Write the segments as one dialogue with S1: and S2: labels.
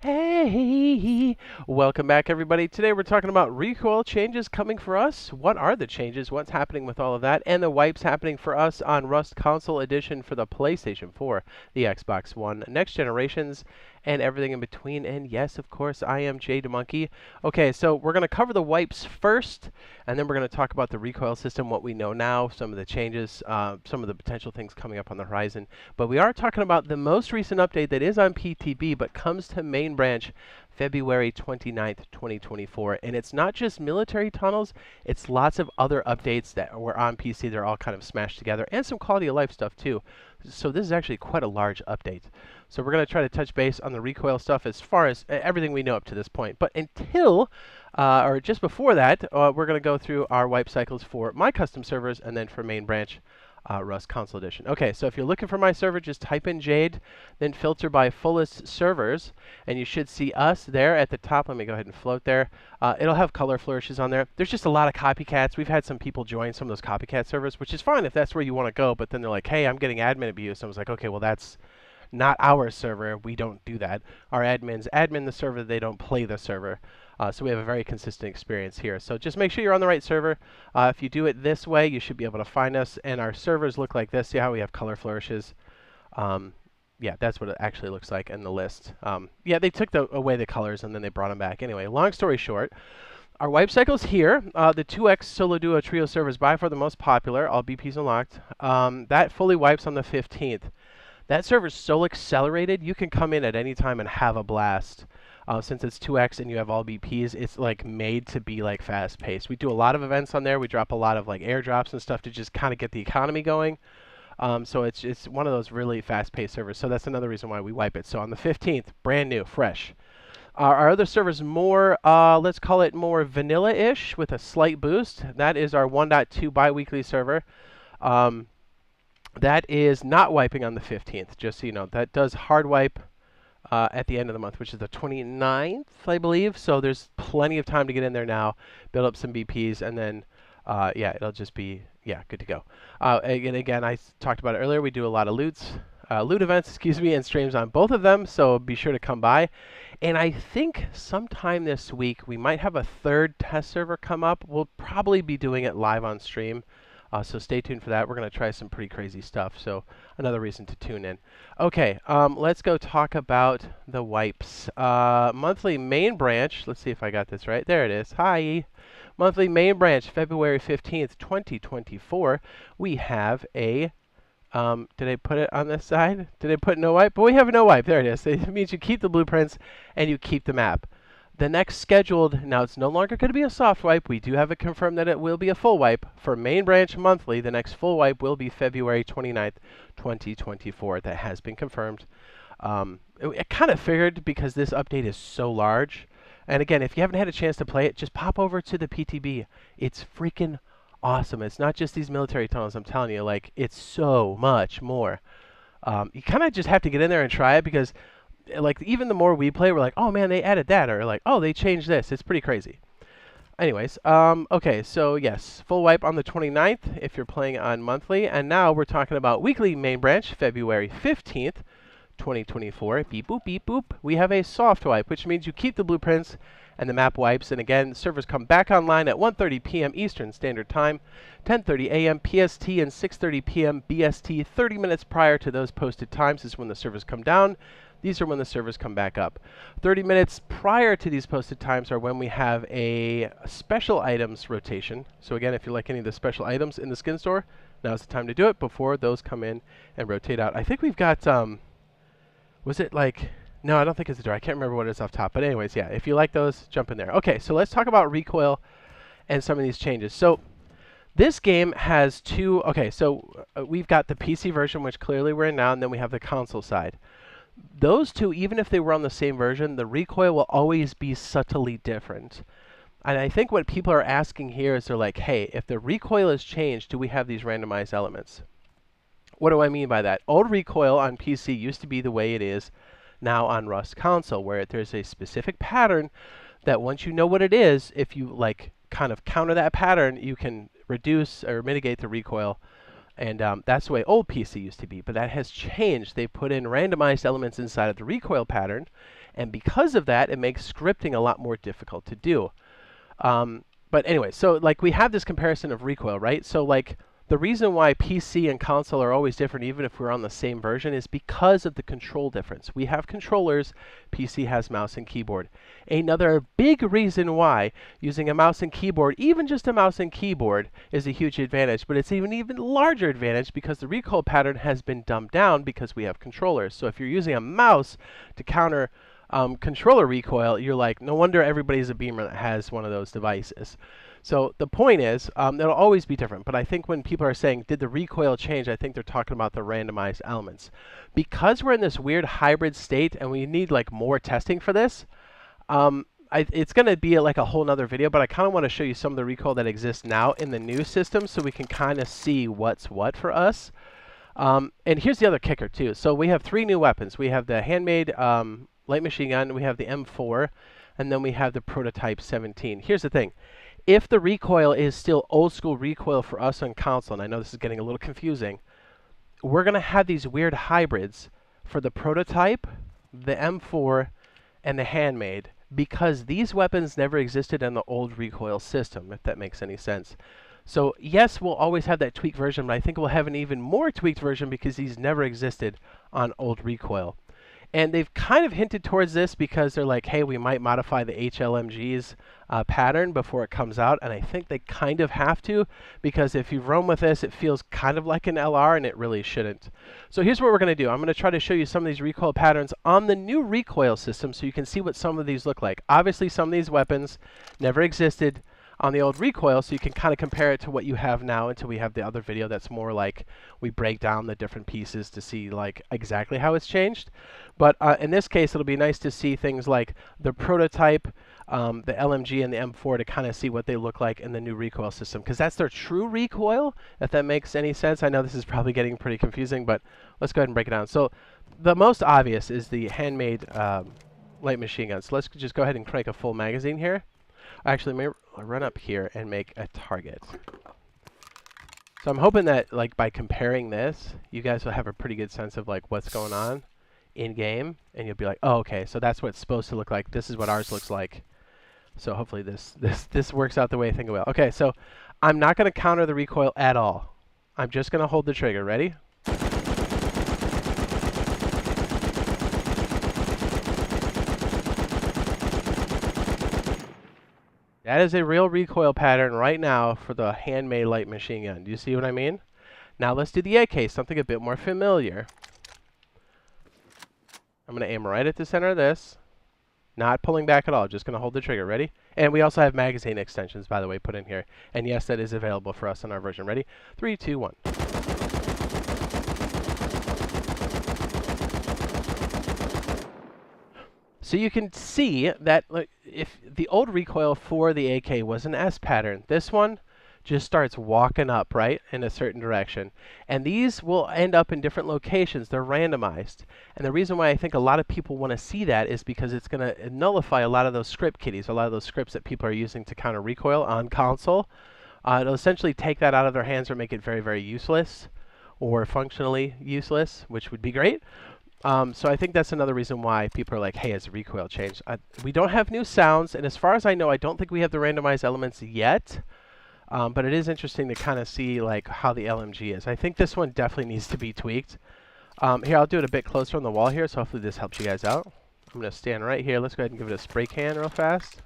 S1: Hey, welcome back everybody. Today we're talking about recoil changes coming for us. What are the changes? What's happening with all of that? And the wipes happening for us on Rust Console Edition for the PlayStation 4, the Xbox One, next generations, and everything in between. And yes, of course, I am JayDaMonkey. Okay, so we're going to cover the wipes first, and then we're going to talk about the recoil system, what we know now, some of the changes, some of the potential things coming up on the horizon. But we are talking about the most recent update that is on PTB, but comes to main branch February 29th, 2024. And it's not just military tunnels, it's lots of other updates that were on PC. They're all kind of smashed together, and some quality of life stuff too. So this is actually quite a large update. So we're going to try to touch base on the recoil stuff as far as everything we know up to this point. But until, or just before that, we're going to go through our wipe cycles for my custom servers and then for main branch Rust Console Edition. Okay, so if you're looking for my server, just type in Jade, then filter by fullest servers, and you should see us there at the top. Let me go ahead and float there. It'll have color flourishes on there. There's just a lot of copycats. We've had some people join some of those copycat servers, which is fine if that's where you want to go, but then they're like, hey, I'm getting admin abuse. I was like, okay, well, that's not our server. We don't do that. Our admins admin the server. They don't play the server. So we have a very consistent experience here. So just make sure you're on the right server. If you do it this way, you should be able to find us. And our servers look like this. See how we have color flourishes? Yeah, that's what it actually looks like in the list. Yeah, they took away the colors and then they brought them back. Anyway, long story short, our wipe cycles here. The 2x solo duo trio server is by far the most popular. All BPs unlocked. That fully wipes on the 15th. That server's so accelerated, you can come in at any time and have a blast. Since it's 2x and you have all BPs, it's like made to be like fast paced. We do a lot of events on there. We drop a lot of like airdrops and stuff to just kind of get the economy going. So it's one of those really fast paced servers. So that's another reason why we wipe it. So on the 15th, brand new, fresh. Our other server's more, let's call it more vanilla-ish with a slight boost. That is our 1.2 biweekly server. That is not wiping on the 15th, just so you know. That does hard wipe at the end of the month, which is the 29th, I believe. So there's plenty of time to get in there now, build up some BPs, and then, yeah, it'll just be, yeah, good to go. Again, I talked about it earlier. We do a lot of loot events, excuse me, and streams on both of them, so be sure to come by. And I think sometime this week, we might have a third test server come up. We'll probably be doing it live on stream. So stay tuned for that. We're going to try some pretty crazy stuff, so another reason to tune in. Okay, let's go talk about the wipes. Monthly main branch, let's see if I got this right. There it is. Hi. Monthly main branch, February 15th, 2024. We have a, did I put it on this side? Did I put no wipe? But we have no wipe. There it is. It means you keep the blueprints and you keep the map. The next scheduled, now it's no longer going to be a soft wipe. We do have it confirmed that it will be a full wipe. For main branch monthly, the next full wipe will be February 29th, 2024. That has been confirmed. I kind of figured because this update is so large. And again, if you haven't had a chance to play it, just pop over to the PTB. It's freaking awesome. It's not just these military tunnels, I'm telling you. Like, it's so much more. You kind of just have to get in there and try it because like even the more we play, we're like, oh man, they added that, or like, oh, they changed this. It's pretty crazy. Anyways, okay, so yes, full wipe on the 29th if you're playing on monthly, and now we're talking about weekly main branch, February 15th, 2024. Beep boop, beep boop. We have a soft wipe, which means you keep the blueprints and the map wipes, and again, servers come back online at 1:30 p.m. Eastern Standard Time, 10:30 a.m. PST, and 6:30 p.m. BST. 30 minutes prior to those posted times is when the servers come down. These are when the servers come back up. 30 minutes prior to these posted times are when we have a special items rotation. So again, if you like any of the special items in the skin store, now's the time to do it before those come in and rotate out. I think we've got, was it like, no, I don't think it's a door. I can't remember what it is off top. But anyways, yeah, if you like those, jump in there. Okay, so let's talk about recoil and some of these changes. So this game has two, okay, so we've got the PC version, which clearly we're in now, and then we have the console side. Those two, even if they were on the same version, the recoil will always be subtly different. And I think what people are asking here is they're like, hey, if the recoil has changed, do we have these randomized elements? What do I mean by that? Old recoil on PC used to be the way it is now on Rust Console, where there's a specific pattern that once you know what it is, if you like kind of counter that pattern, you can reduce or mitigate the recoil And that's the way old PC used to be, but that has changed. They put in randomized elements inside of the recoil pattern, and because of that, it makes scripting a lot more difficult to do. But anyway, so like we have this comparison of recoil, right? So like the reason why PC and console are always different, even if we're on the same version, is because of the control difference. We have controllers, PC has mouse and keyboard. Another big reason why using a mouse and keyboard, even just a mouse and keyboard, is a huge advantage, but it's an even larger advantage because the recoil pattern has been dumbed down because we have controllers. So if you're using a mouse to counter controller recoil, you're like, no wonder everybody's a beamer that has one of those devices. So the point is, it'll always be different. But I think when people are saying, did the recoil change, I think they're talking about the randomized elements. Because we're in this weird hybrid state and we need like more testing for this, it's going to be like a whole nother video, but I kind of want to show you some of the recoil that exists now in the new system so we can kind of see what's what for us. And here's the other kicker too. So we have 3 new weapons. We have the handmade light machine gun, we have the M4, and then we have the prototype 17. Here's the thing. If the recoil is still old school recoil for us on console, and I know this is getting a little confusing, we're going to have these weird hybrids for the prototype, the M4, and the handmade, because these weapons never existed in the old recoil system, if that makes any sense. So yes, we'll always have that tweaked version, but I think we'll have an even more tweaked version because these never existed on old recoil. And they've kind of hinted towards this because they're like, hey, we might modify the HLMG's pattern before it comes out. And I think they kind of have to, because if you roam with this, it feels kind of like an LR, and it really shouldn't. So here's what we're going to do. I'm going to try to show you some of these recoil patterns on the new recoil system so you can see what some of these look like. Obviously, some of these weapons never existed on the old recoil, so you can kind of compare it to what you have now until we have the other video that's more like we break down the different pieces to see like exactly how it's changed. But in this case, it'll be nice to see things like the prototype, the LMG, and the M4 to kind of see what they look like in the new recoil system, because that's their true recoil, if that makes any sense. I know this is probably getting pretty confusing, but let's go ahead and break it down. So the most obvious is the handmade light machine gun. So let's just go ahead and crank a full magazine here. Actually, let me run up here and make a target. So I'm hoping that like by comparing this, you guys will have a pretty good sense of like what's going on in game, and you'll be like, oh, okay, so that's what it's supposed to look like. This is what ours looks like. So hopefully this works out the way I think it will. Okay, so I'm not going to counter the recoil at all. I'm just going to hold the trigger. Ready? That is a real recoil pattern right now for the handmade light machine gun. Do you see what I mean? Now let's do the AK, something a bit more familiar. I'm going to aim right at the center of this. Not pulling back at all, just going to hold the trigger. Ready? And we also have magazine extensions, by the way, put in here. And yes, that is available for us in our version. Ready? 3, 2, 1. So you can see that if the old recoil for the AK was an S pattern, this one just starts walking up, right, in a certain direction. And these will end up in different locations. They're randomized. And the reason why I think a lot of people want to see that is because it's going to nullify a lot of those script kiddies, a lot of those scripts that people are using to counter recoil on console. It'll essentially take that out of their hands or make it very, very useless or functionally useless, which would be great. So I think that's another reason why people are like, hey, has the recoil changed? We don't have new sounds, and as far as I know, I don't think we have the randomized elements yet. But it is interesting to kind of see like how the LMG is. I think this one definitely needs to be tweaked. Here, I'll do it a bit closer on the wall here, so hopefully this helps you guys out. I'm going to stand right here. Let's go ahead and give it a spray can real fast.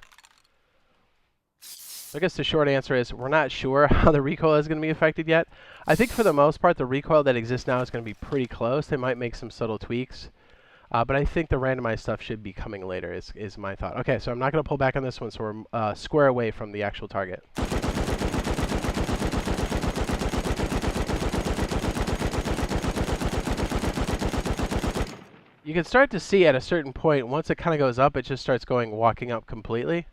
S1: I guess the short answer is we're not sure how the recoil is going to be affected yet. I think for the most part, the recoil that exists now is going to be pretty close. They might make some subtle tweaks. But I think the randomized stuff should be coming later is my thought. Okay, so I'm not going to pull back on this one, so we're square away from the actual target. You can start to see at a certain point, once it kind of goes up, it just starts walking up completely.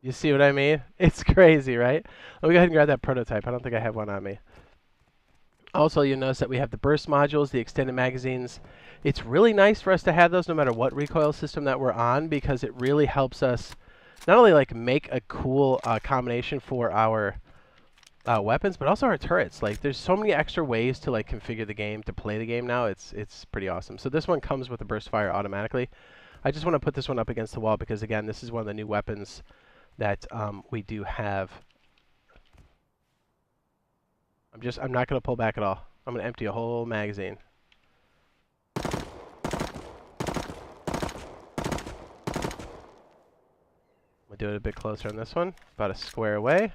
S1: You see what I mean? It's crazy, right? Let me go ahead and grab that prototype. I don't think I have one on me. Also, you'll notice that we have the burst modules, the extended magazines. It's really nice for us to have those no matter what recoil system that we're on, because it really helps us not only like make a cool combination for our weapons, but also our turrets. Like, there's so many extra ways to like configure the game, to play the game now. It's pretty awesome. So this one comes with a burst fire automatically. I just want to put this one up against the wall because, again, this is one of the new weapons that we do have. I'm not going to pull back at all. I'm going to empty a whole magazine. We'll do it a bit closer on this one, about a square away.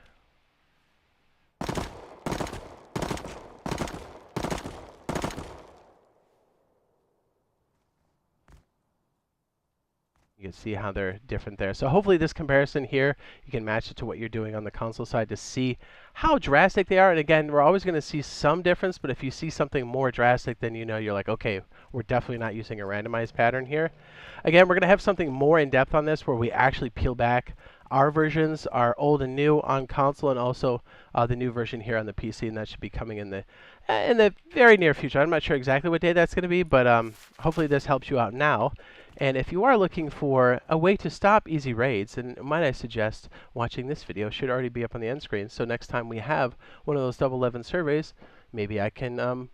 S1: You can see how they're different there. So hopefully this comparison here, you can match it to what you're doing on the console side to see how drastic they are. And again, we're always going to see some difference, but if you see something more drastic, then you know you're like, okay, we're definitely not using a randomized pattern here. Again, we're going to have something more in depth on this where we actually peel back our versions, our old and new on console, and also the new version here on the PC, and that should be coming in the very near future. I'm not sure exactly what day that's going to be, but hopefully this helps you out now. And if you are looking for a way to stop easy raids, then might I suggest watching this video. Should already be up on the end screen. So next time we have one of those Double 11 surveys, maybe I can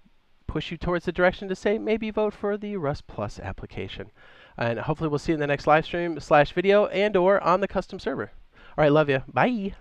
S1: push you towards the direction to say maybe vote for the Rust Plus application. And hopefully we'll see you in the next live stream / video and or on the custom server. All right, love you. Bye.